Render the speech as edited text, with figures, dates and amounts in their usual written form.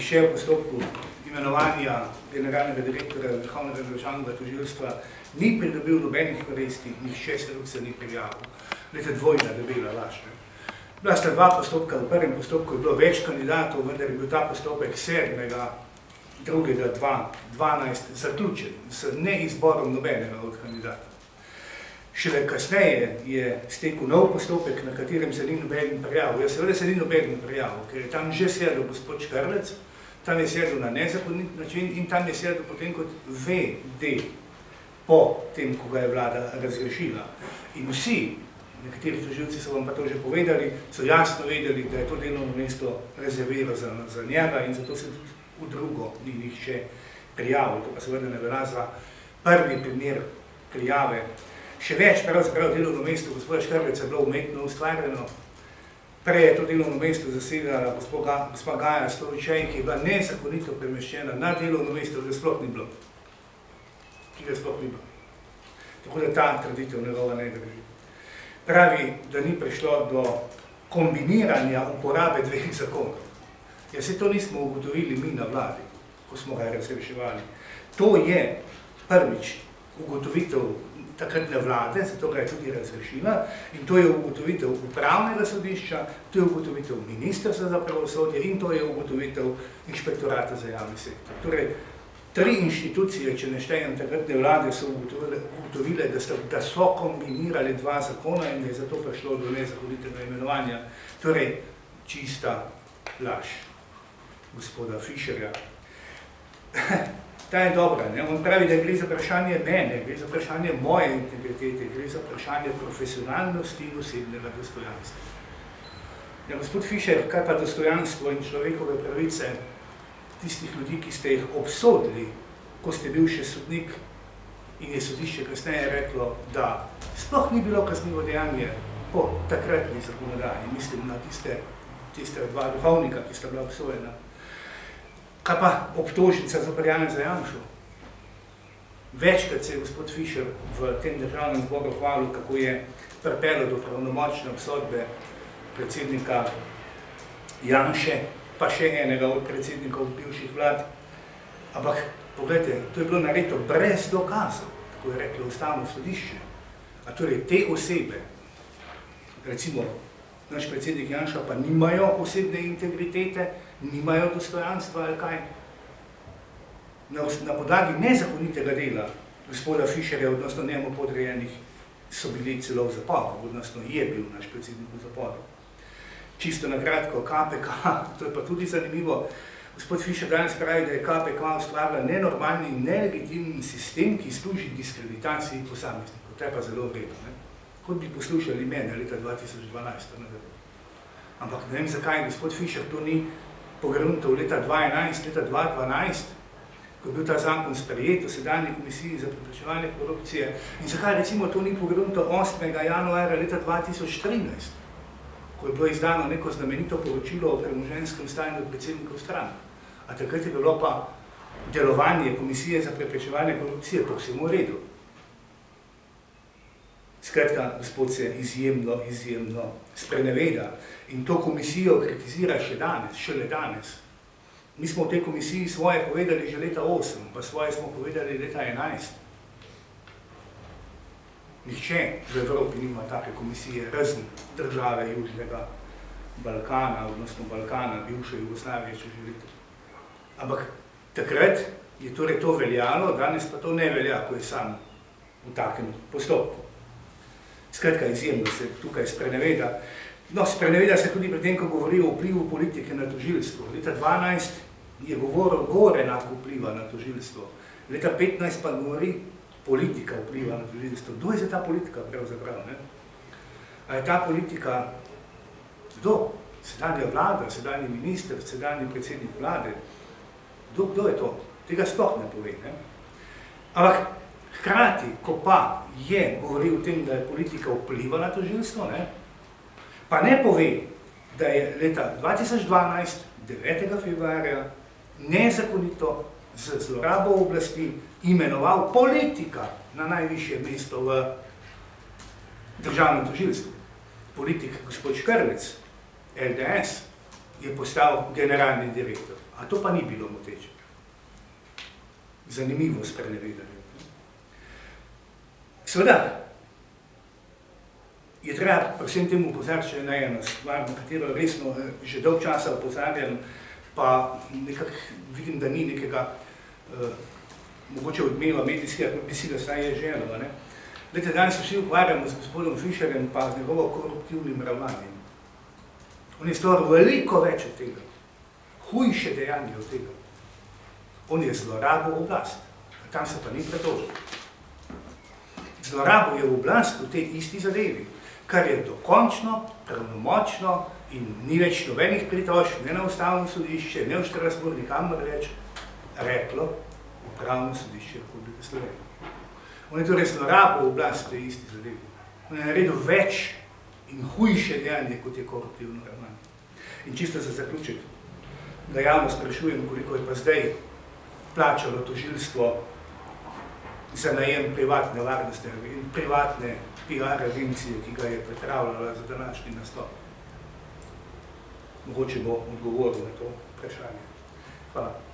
nihče v postopku imenovanja generalnega direktorja Vrhovnega državnega tožilstva ni pridobil nobenih koristi, nihče se ni prijavil. Glede, dvojna debela laž. Bila sta dva postopka, v prvem postopku je bilo več kandidatov, vendar je bil ta postopek 7.2.2012 zaključen s neizborom nobenega od kandidatov. Šele kasneje je stekel nov postopek, na katerem se ni noben prijavil. Jaz seveda se ni noben prijavil, ker je tam že sedel gospod Škrlec, tam je sedel na nezakonit način in tam je sedel potem kot VD po tem, ko ga je vlada razrešila. In vsi, nekateri tožilci so vam pa to že povedali, so jasno vedeli, da je to delovno mesto rezervirano za njega in zato se tudi v drugo ni nihče prijavil. To pa seveda ne velja za prvi primer prijave. Še več, pravzaprav delovno mesto gospoda Škrleca je bilo umetno ustvarjeno. Prej je to delovno mesto zasedala gospa Gaja Stoličej, ki je bila nezakonito premeščena na delovno mesto, ki ga sploh ni bilo. Tako da ta traditev njegova ne drži. Pravi, da ni prišlo do kombiniranja uporabe dveh zakonov. Ja, se to nismo ugotovili mi na vladi, ko smo ga razreševali. To je prvič ugotovitev takratne vlade, zato ga je tudi razrešila, in to je ugotovitev upravnega sodišča, to je ugotovitev ministrstva za pravosodje in to je ugotovitev inšpektorata za javni sektor. Torej, 3 inštitucije, če ne štejem takratne vlade, so ugotovile, da so kombinirali 2 zakona in da je zato prišlo do nezakonitega imenovanja. Torej, čista laž gospoda Fišerja. Ta je dobra, ne? On pravi, da gre za vprašanje mene, gre za vprašanje moje integritete, gre za vprašanje profesionalnosti in osebnega dostojanstva. Ja, gospod Fišer, kaj pa dostojanstvo in človekove pravice tistih ljudi, ki ste jih obsodili, ko ste bil še sodnik in je sodišče kasneje reklo, da sploh ni bilo kaznivo dejanje po takratni zakonodaji, mislim na tiste 2 duhovnika, ki sta bila obsojena. Kaj pa obtožnica zoper Janeza Janšo? Večkrat se je gospod Fišer v tem državnem zboru hvalil, kako je pripeljal do pravnomočne obsodbe predsednika Janše, pa še enega od predsednikov bivših vlad. Ampak, poglejte, to je bilo nareto brez dokazov, tako je reklo Ustavno sodišče. A torej, te osebe, recimo naš predsednik Janša, pa nimajo osebne integritete, nimajo dostojanstva ali kaj. Na podlagi nezakonitega dela gospoda Fišerja, odnosno njemu podrejenih, so bili celo v zaporu, odnosno je bil naš predsednik v zaporu. Čisto na kratko, KPK, to je pa tudi zanimivo, gospod Fišer danes pravi, da je KPK ustvarila nenormalni in nelegitimni sistem, ki služi diskreditaciji posameznikov. To je pa zelo vredno. Kot bi poslušali mene leta 2012. Ampak ne vem, zakaj gospod Fišer to ni pogruntal leta 2011, leta 2012, ko je bil ta zakon sprejet v sedanji komisiji za preprečevanje korupcije. In zakaj recimo to ni pogruntal 8. januarja leta 2013, ko je bilo izdano neko znamenito poročilo o premoženjskem stanju predsednikov strank. A takrat je bilo pa delovanje komisije za preprečevanje korupcije povsem v redu. Skratka, gospod se izjemno spreneveda in to komisijo kritizira šele danes. Mi smo v tej komisiji svoje povedali že leta 8, pa svoje smo povedali leta 11. Nihče v Evropi nima take komisije, razen države Južnega Balkana, odnosno Balkana, bivše Jugoslavije, če želite. Ampak takrat je torej to veljalo, danes pa to ne velja, ko je sam v takem postopku. Skratka, izjemno se tukaj spreneveda. No, spreneveda se tudi pri tem, ko govori o vplivu politike na tožilstvo. Leta 2012 je govoril Gorenak vpliva na tožilstvo. Leta 2015 pa govori politika vpliva na tožilstvo. Kdo je za ta politika pravzaprav? A je ta politika kdo? Sedanja vlada, sedanji minister, sedanji predsednik vlade? Kdo je to? Tega sploh ne pove. Ampak hkrati, ko pa je govoril o tem, da je politika vpliva na tožilstvo, pa ne pove, da je leta 2012, 9. februarja, nezakonito z zlorabo oblasti imenoval politika na najvišje mesto v državnem tožilstvu. Politik gospod Škrlec, LDS, je postal generalni direktor. A to pa ni bilo moteče. Zanimivo sprenevedanje. Seveda, je treba predvsem temu opozarjati še na eno stvar, na katero resno že dolg časa opozarjam, pa nekako vidim, da ni nekega mogoče odmeva medijskega, kot bi si ga saj je želelo. Glede, danes vsi ukvarjamo z gospodom Fišerjem pa z njegovo koruptivnim ravnanjem. On je storil veliko več od tega, hujše dejanje od tega. On je zlorabil oblast, tam se pa ni pretožil. Zlorabil je oblast v tej isti zadevi, kar je dokončno, pravnomočno in ni več nobenih pritožb, ne na Ustavno sodišče, ne v Strasbourg, nikamor reklo Upravno sodišče Republike Slovenije. On je torej zlorabil oblast v tej isti zadevi. On je naredil več in hujše dejanje, kot je koruptivno ravnanje. In čisto za zaključek, da javno sprašujem, koliko je pa zdaj plačalo tožilstvo za najem privatne varnostne in privatne PR agencije, ki ga je pripravljala za današnji nastop. Mogoče bo odgovoril na to vprašanje. Hvala.